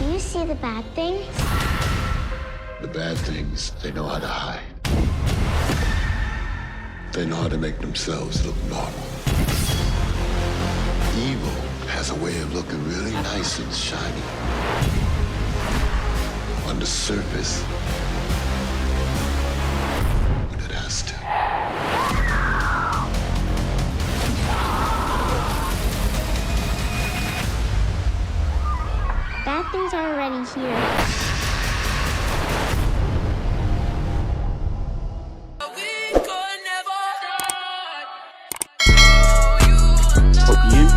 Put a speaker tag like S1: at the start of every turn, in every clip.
S1: Do you see the bad things?
S2: The bad things, they know how to hide. They know how to make themselves look normal. Evil has a way of looking really nice and shiny. On the surface, when it has to.
S1: Bad things are already here.
S3: Hope you in.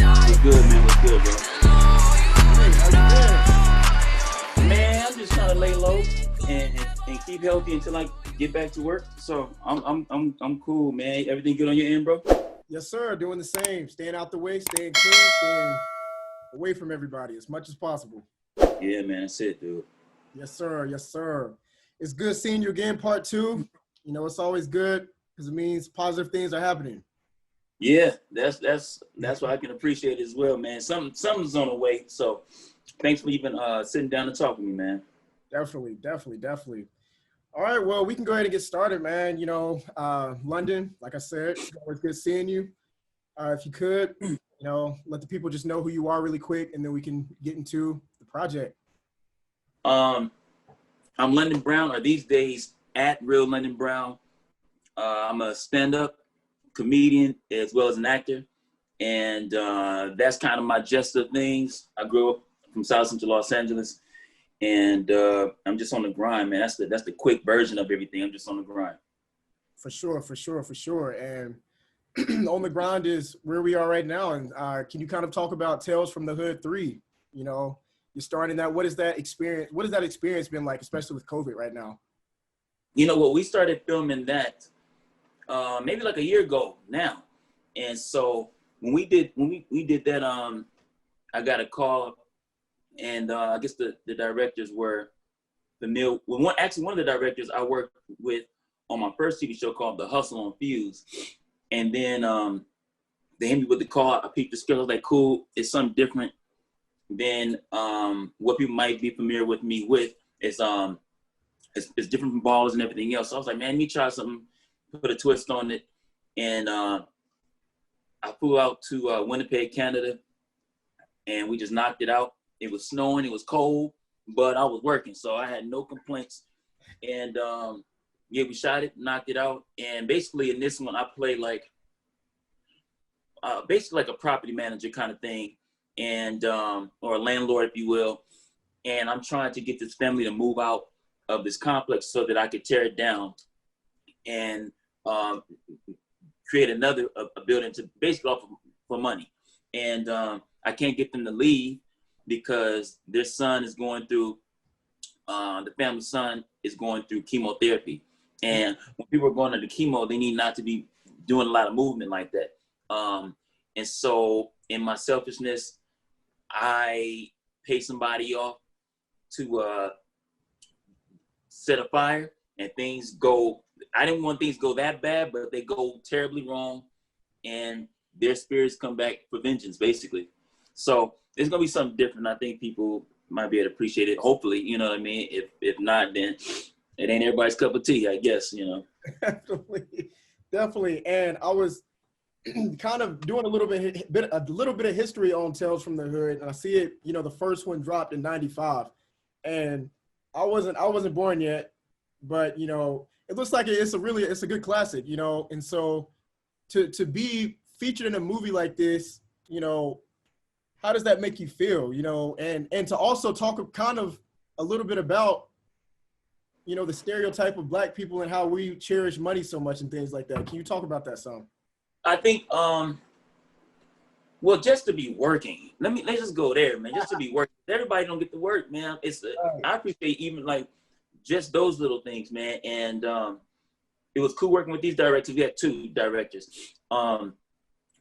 S3: What's good, man? What's good, bro? Man, I'm just trying to lay low and keep healthy until I get back to work. So I'm cool, man. Everything good on your end, bro?
S4: Yes, sir. Doing the same. Staying out the way, staying clean, staying away from everybody as much as possible.
S3: Yeah, man. That's it, dude.
S4: Yes, sir. Yes, sir. It's good seeing you again, part two. You know, it's always good because it means positive things are happening.
S3: Yeah, that's what I can appreciate as well, man. Something's on the way. So thanks for even sitting down and talking to me, man.
S4: Definitely. All right, well, we can go ahead and get started, man. You know, London, like I said, it's always good seeing you. If you could, you know, let the people just know who you are really quick, and then we can get into the project.
S3: I'm London Brown, or these days at Real London Brown. I'm a stand-up comedian as well as an actor, and that's kind of my gist of things. I grew up from South Central Los Angeles, and I'm just on the grind, man. That's the quick version of everything. I'm just on the grind.
S4: For sure. And on the grind is where we are right now. And can you kind of talk about Tales from the Hood 3? You know, you're starting that. What is that experience? What has that experience been like, especially with COVID right now?
S3: You know what? We started filming that maybe like a year ago now. And so when we did that, I got a call, and I guess the directors were familiar. Well, one of the directors I worked with on my first TV show called The Hustle on Fuse. And then they hit me with the call. I peeped the schedule. I was like, cool, it's something different than what people might be familiar with me with. It's different from ballers and everything else. So I was like, man, let me try something, put a twist on it. And I flew out to Winnipeg, Canada, and we just knocked it out. It was snowing, it was cold, but I was working, so I had no complaints. And yeah, we shot it, knocked it out. And basically in this one, I played like basically like a property manager kind of thing, and or a landlord, if you will. And I'm trying to get this family to move out of this complex so that I could tear it down and create another a building to basically offer for money. And I can't get them to leave because their son is going through, the family's son is going through chemotherapy. And when people are going to the chemo, they need not to be doing a lot of movement like that. And so in my selfishness, I pay somebody off to set a fire, and things go, I didn't want things to go that bad, but they go terribly wrong, and their spirits come back for vengeance, basically. So it's gonna be something different. I think people might be able to appreciate it. Hopefully, you know what I mean? If not, then it ain't everybody's cup of tea, I guess, you know.
S4: Definitely. And I was kind of doing a little bit of history on Tales from the Hood, and I see it. You know, the first one dropped in '95, and I wasn't born yet, but you know, it looks like it's a good classic, you know. And so to be featured in a movie like this, you know, how does that make you feel, you know? And to also talk kind of a little bit about, you know, the stereotype of Black people and how we cherish money so much and things like that. Can you talk about that some?
S3: I think, well, just to be working. Let's just go there, man. Just to be working. Everybody don't get to work, man. I appreciate even like just those little things, man. And it was cool working with these directors. We had two directors, and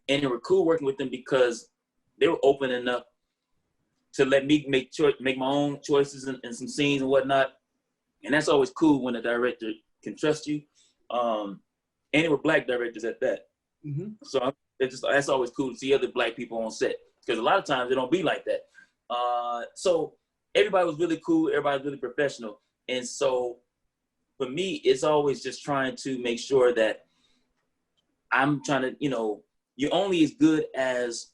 S3: it were cool working with them because they were open enough to let me make my own choices and some scenes and whatnot. And that's always cool when a director can trust you. And they were Black directors at that. Mm-hmm. So that's always cool to see other Black people on set, because a lot of times it don't be like that. So everybody was really cool. Everybody was really professional. And so for me, it's always just trying to make sure that I'm trying to, you're only as good as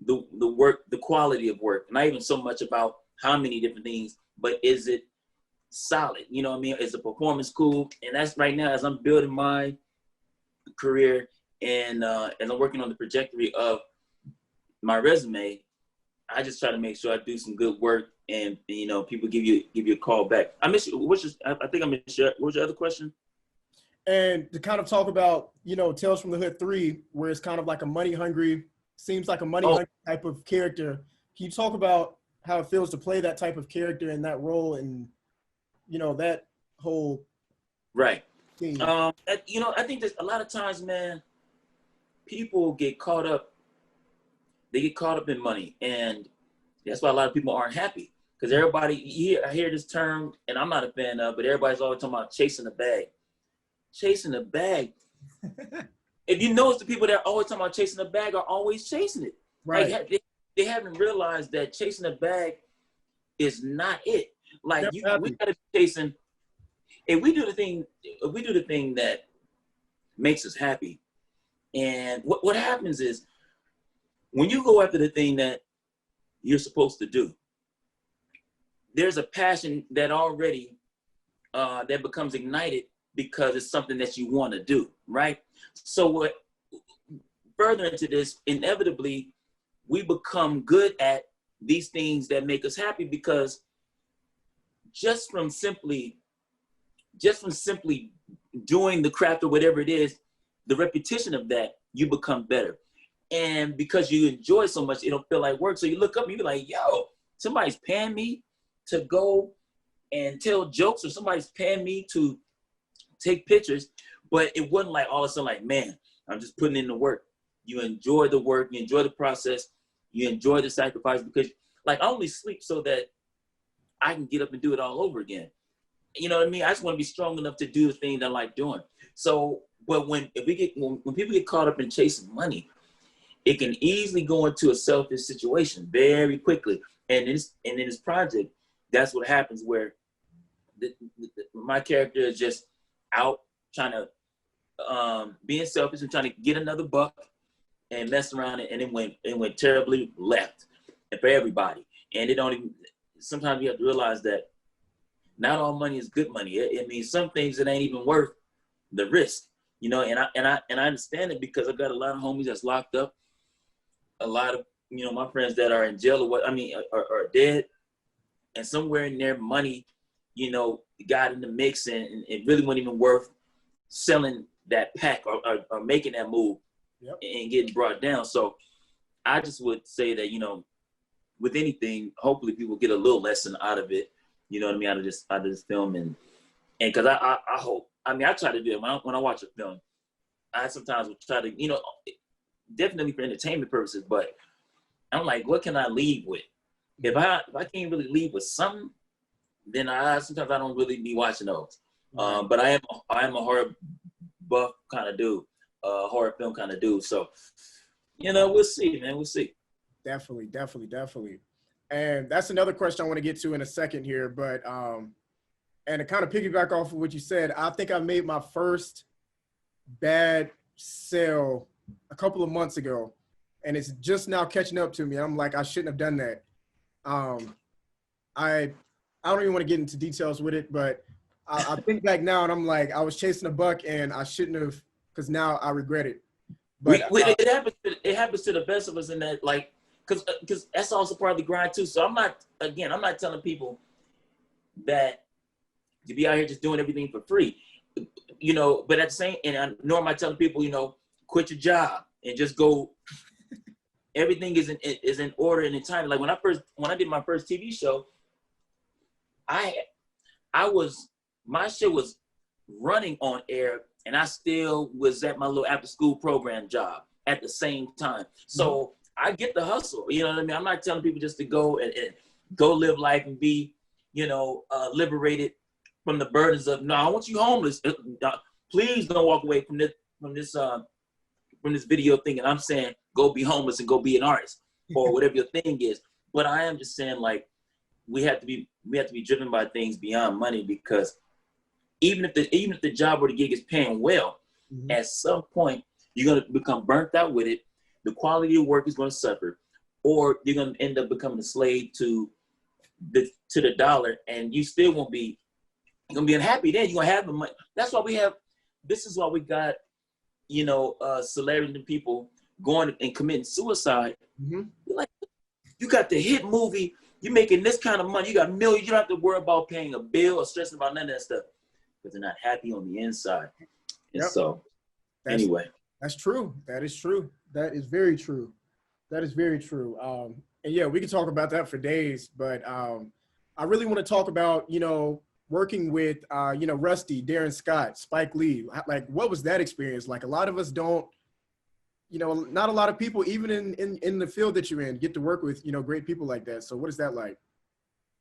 S3: the work, the quality of work. Not even so much about how many different things, but is it solid? You know what I mean? Is the performance cool? And that's right now as I'm building my career and as I'm working on the trajectory of my resume, I just try to make sure I do some good work and people give you a call back. I miss you. I think I missed your, what was your other question?
S4: And to kind of talk about, Tales from the Hood 3, where it's kind of like a money-hungry type of character. Can you talk about how it feels to play that type of character in that role and, that whole
S3: right
S4: thing?
S3: I think that a lot of times, man, people get caught up. They get caught up in money, and that's why a lot of people aren't happy. Because everybody, I hear this term, and I'm not a fan of, but everybody's always talking about chasing the bag. Chasing the bag. If you notice, the people that are always talking about chasing the bag are always chasing it.
S4: Right.
S3: Like, they haven't realized that chasing the bag is not it. Like we gotta be chasing. If we do the thing that makes us happy, and what happens is when you go after the thing that you're supposed to do, there's a passion that already that becomes ignited because it's something that you want to do, right? So what further into this, inevitably, we become good at these things that make us happy because just from simply doing the craft or whatever it is, the repetition of that, you become better. And because you enjoy so much, it don't feel like work. So you look up and you be like, yo, somebody's paying me to go and tell jokes, or somebody's paying me to take pictures. But it wasn't like all of a sudden like, man, I'm just putting in the work. You enjoy the work, you enjoy the process, you enjoy the sacrifice, because like I only sleep so that I can get up and do it all over again. You know what I mean? I just want to be strong enough to do the thing that I like doing. So, but when people get caught up in chasing money, it can easily go into a selfish situation very quickly. And in this project, that's what happens, where my character is just out trying to being selfish and trying to get another buck and mess around, and it went terribly left, and for everybody. And it don't even. Sometimes you have to realize that not all money is good money. It means some things it ain't even worth the risk, And I understand it because I've got a lot of homies that's locked up, a lot of my friends that are in jail are dead, and somewhere in their money, got in the mix, and it really wasn't even worth selling that pack or making that move. Yep. And getting brought down. So I just would say that with anything, hopefully people get a little lesson out of it. You know what I mean? Out of this film, and because I hope. I mean, I try to do it when I watch a film. I sometimes will try to definitely for entertainment purposes, but I'm like, what can I leave with? If I can't really leave with something, then sometimes I don't really be watching those. But I am a horror buff kind of dude, horror film kind of dude. So, we'll see, man. We'll see.
S4: Definitely. And that's another question I want to get to in a second here. But and to kind of piggyback off of what you said, I think I made my first bad sale a couple of months ago, and it's just now catching up to me. I'm like, I shouldn't have done that. I don't even want to get into details with it, but I think back now and I'm like, I was chasing a buck and I shouldn't have, because now I regret it. But
S3: it happens to the best of us in that, like, because that's also part of the grind too. So I'm not telling people that to be out here just doing everything for free, but at the same, nor am I telling people, quit your job and just go. Everything is in order and in time. Like when I did my first TV show, my show was running on air, and I still was at my little after school program job at the same time. So I get the hustle. You know what I mean? I'm not telling people just to go and go live life and be, liberated from the burdens of, no, I want you homeless. Please don't walk away from this video thing. And I'm saying, go be homeless and go be an artist or whatever your thing is. But I am just saying, like, we have to be driven by things beyond money, because even if the job or the gig is paying well, at some point you're gonna become burnt out with it. The quality of work is gonna suffer, or you're gonna end up becoming a slave to the dollar, and you still won't be. You're gonna be unhappy then. You're gonna have the money. That's why we have. This is why we got, celebrity people going and committing suicide. You're like, you got the hit movie. You're making this kind of money. You got millions. You don't have to worry about paying a bill or stressing about none of that stuff, because they're not happy on the inside. And so, anyway.
S4: That's true. That is true. That is very true. That is very true. And yeah, we can talk about that for days, but I really want to talk about, working with, Rusty, Darren Scott, Spike Lee. Like, what was that experience like? A lot of us don't, not a lot of people, even in the field that you're in, get to work with, great people like that. So what is that like?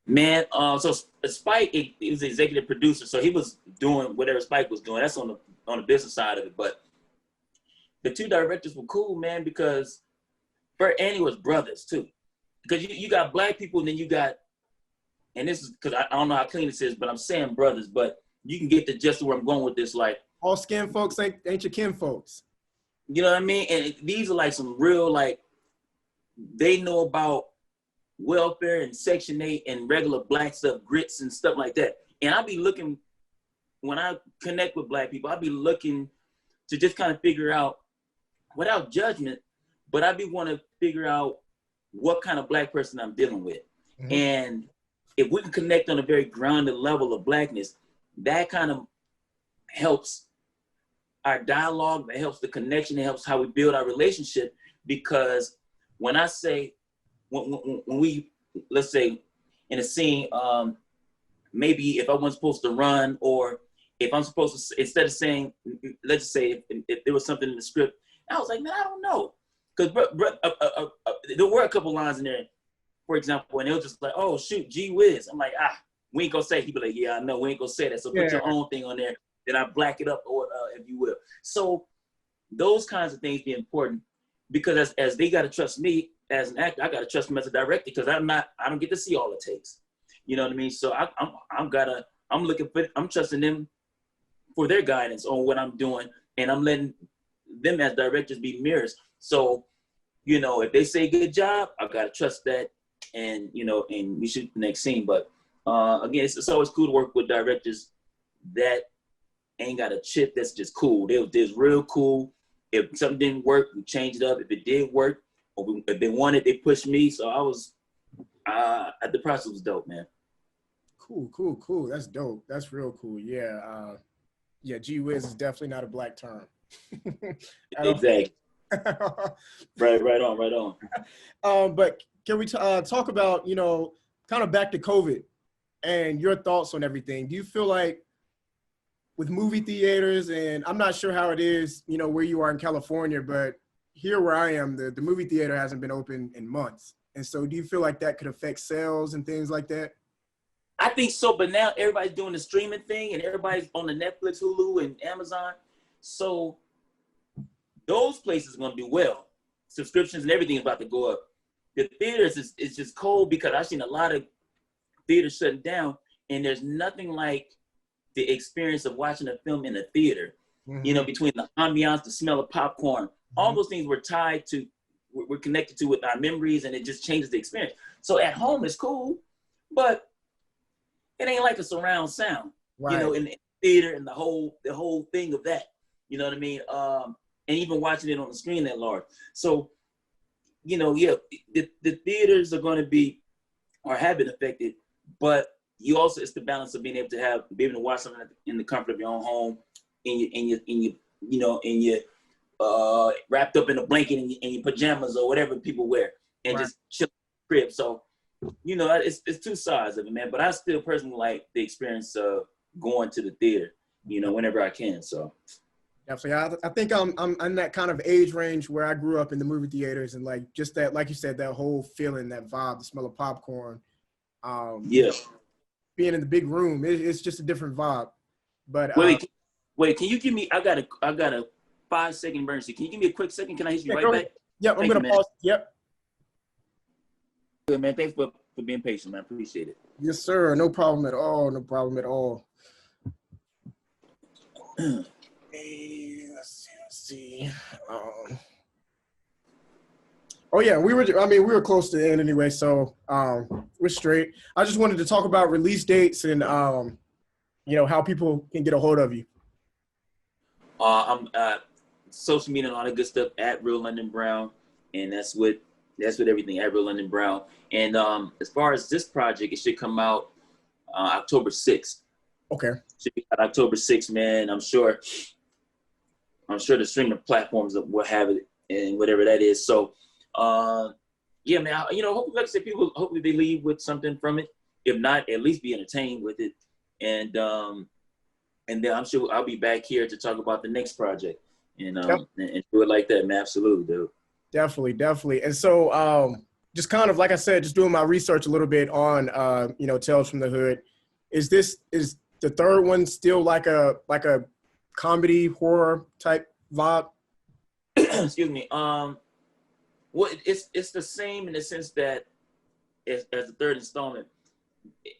S3: Man, so Spike, he was the executive producer, so he was doing whatever Spike was doing. That's on the business side of it. But the two directors were cool, man, because Andy was brothers too. Because you got black people, and then you got, and this is because I don't know how clean this is, but I'm saying brothers, but you can get the gist of where I'm going with this. Like,
S4: all skin folks ain't your kin folks.
S3: You know what I mean? And these are like some real, like, they know about welfare and Section 8 and regular black stuff, grits and stuff like that. And I'll be looking, when I connect with black people, I'll be looking to just kind of figure out, without judgment, but I be want to figure out what kind of black person I'm dealing with. And if we can connect on a very grounded level of blackness, that kind of helps our dialogue, that helps the connection, it helps how we build our relationship. Because when I say, when we, let's say in a scene, maybe if I wasn't supposed to run, or if I'm supposed to, instead of saying, let's just say if there was something in the script, I was like, man, I don't know. Because there were a couple lines in there, for example, and it was just like, oh, shoot, gee whiz. I'm like, we ain't gonna say it. He'd be like, yeah, I know, we ain't gonna say that. So put your own thing on there, then I black it up, or if you will. So those kinds of things be important, because as they gotta trust me as an actor, I gotta trust them as a director, because I don't get to see all the takes. You know what I mean? So I'm trusting them for their guidance on what I'm doing, and I'm letting them as directors be mirrors. So, if they say good job, I gotta trust that, and and we shoot the next scene. But again, it's always cool to work with directors that ain't got a chip. That's just cool. They're real cool. If something didn't work, we changed it up. If it did work, or if they wanted, they pushed me. So I was, the process was dope, man.
S4: Cool. That's dope. That's real cool. Yeah. Gee whiz is definitely not a black term.
S3: Exactly. Right on.
S4: But can we talk about, kind of back to COVID and your thoughts on everything? Do you feel like with movie theaters, and I'm not sure how it is, where you are in California, but here where I am, the movie theater hasn't been open in months. And so do you feel like that could affect sales and things like that?
S3: I think so, but now everybody's doing the streaming thing, and everybody's on the Netflix, Hulu, and Amazon. So those places are going to do well. Subscriptions and everything is about to go up. The theaters is just cold, because I've seen a lot of theaters shutting down, and there's nothing like the experience of watching a film in a theater. Between the ambiance, the smell of popcorn, all those things we're connected to with our memories, and it just changes the experience. So at home it's cool, but it ain't like a surround sound,
S4: right.
S3: In the theater, and the whole thing of that, you know what I mean? And even watching it on the screen that large. So, the theaters are going to be, or have been affected, but it's the balance of being able to watch something in the comfort of your own home, in your wrapped up in a blanket in your pajamas or whatever people wear, and just chill in the crib. So, it's two sides of it, man. But I still personally like the experience of going to the theater, whenever I can. So
S4: definitely, I think I'm in that kind of age range where I grew up in the movie theaters, and like just that, like you said, that whole feeling, that vibe, the smell of popcorn. Being in the big room, it's just a different vibe. But
S3: wait, can you give me? I got a 5-second emergency. Can you give me a quick second? Can I hit you right back?
S4: Yep, I'm gonna pause. Yep.
S3: good, man. Thanks for being patient, man. I appreciate it.
S4: Yes, sir. No problem at all. No problem at all. Hey, let's see. Oh yeah, we were close to the end anyway, so we're straight. I just wanted to talk about release dates and how people can get a hold of you.
S3: I'm social media and all that good stuff at Real London Brown, and that's what everything at Real London Brown. And as far as this project, it should come out October 6th.
S4: Okay.
S3: Should be out October 6th, man. I'm sure the streaming platforms will have it and whatever that is. So, yeah, man. Hopefully, like I said, people hopefully they leave with something from it. If not, at least be entertained with it. And then I'm sure I'll be back here to talk about the next project and do it like that, man. Absolutely, dude.
S4: Definitely. And so, just kind of like I said, just doing my research a little bit on Tales from the Hood. Is the third one still like a comedy horror type vibe?
S3: Excuse me. Well, it's the same in the sense that as the third installment.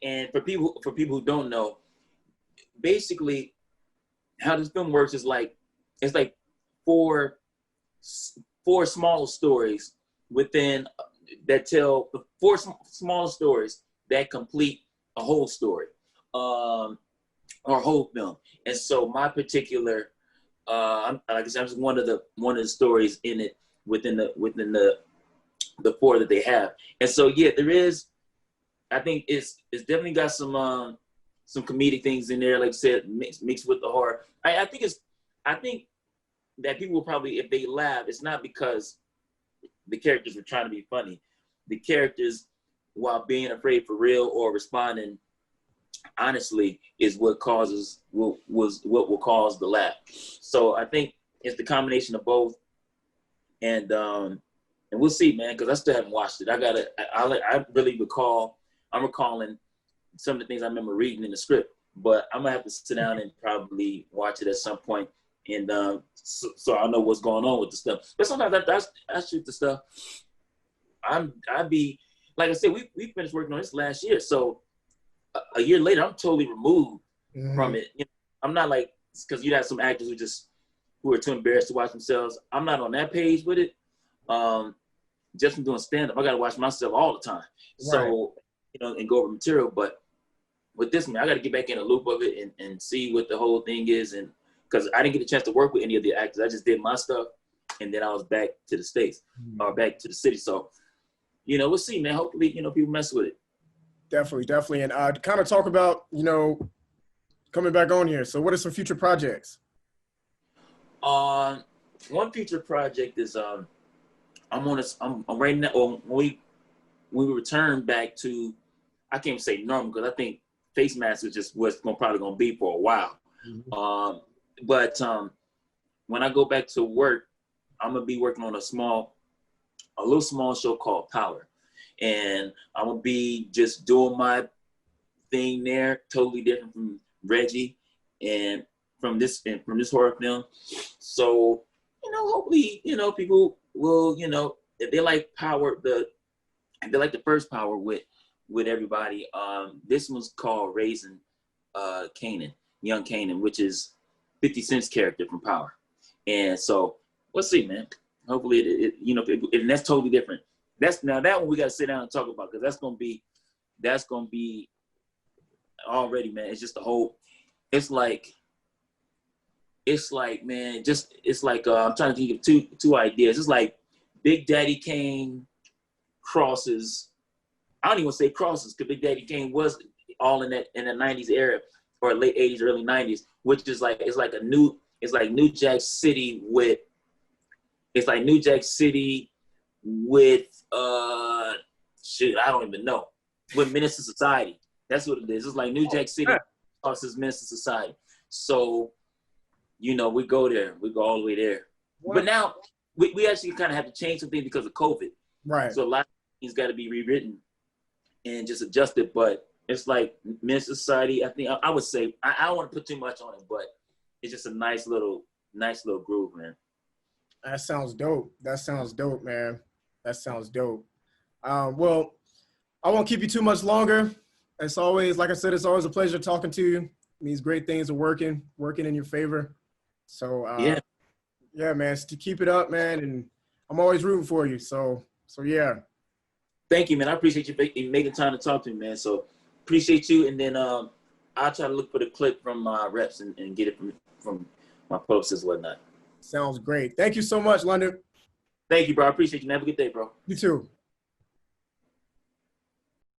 S3: And for people who don't know, basically how this film works is it's like four small stories within that tell the four small stories that complete a whole story or a whole film. And so my particular like I said, I'm just one of the stories in it within the four that they have. And so yeah, there is, I think it's definitely got some comedic things in there, like I said, mixed with the horror. I think that people will probably, if they laugh, it's not because the characters were trying to be funny. The characters, while being afraid for real or responding honestly, is what will cause the laugh. So I think it's the combination of both, and we'll see, man, because I still haven't watched it. I'm recalling some of the things I remember reading in the script, but I'm gonna have to sit down and probably watch it at some point, and so I know what's going on with the stuff. But sometimes I shoot the stuff. I'd be like I said, we finished working on this last year, so a year later I'm totally removed from it. I'm not like, because you have some actors who are too embarrassed to watch themselves. I'm not on that page with it. Just from doing stand-up, I gotta watch myself all the time. Right. So and go over material. But with this, man, I got to get back in the loop of it and see what the whole thing is. And because I didn't get a chance to work with any of the actors, I just did my stuff, and then I was back to the States or back to the city. So, we'll see, man. Hopefully, people mess with it.
S4: Definitely. And to kind of talk about, coming back on here. So what are some future projects?
S3: One future project is I'm right now, when we return back to, I can't say normal because I think face masks is just what's probably going to be for a while. But when I go back to work, I'm going to be working on a little small show called Power. And I'm going to be just doing my thing there, totally different from Reggie and from this horror film. So, hopefully, people will, if they like Power, if they like the first Power with everybody, this one's called Raising Young Kanan, which is 50 Cent's character from Power. And so we'll see, man. Hopefully, and that's totally different. Now that one we got to sit down and talk about, because that's gonna be already, man. It's just the whole. It's like, man. It's like I'm trying to think of two ideas. It's like Big Daddy Kane crosses. I don't even say crosses, because Big Daddy Kane was all in the 90s era or late 80s, early 90s, which is like it's like New Jack City with I don't even know, with Menace to Society. That's what it is. It's like New Jack City versus Menace to Society. So, we go there. We go all the way there. What? But now we actually kind of have to change some things because of COVID.
S4: Right.
S3: So a lot of things got to be rewritten and just adjusted. But it's like Menace to Society. I think I would say I don't want to put too much on it, but it's just a nice little groove, man.
S4: That sounds dope, man. That sounds dope. Well, I won't keep you too much longer. It's always, like I said, it's always a pleasure talking to you. It means great things are working in your favor. So yeah, man, to keep it up, man, and I'm always rooting for you. So yeah.
S3: Thank you, man. I appreciate you making time to talk to me, man. So appreciate you, and then I'll try to look for the clip from my reps and get it from my posts and whatnot.
S4: Sounds great. Thank you so much, London.
S3: Thank you, bro. I appreciate you, man. Have a good day, bro.
S4: You too.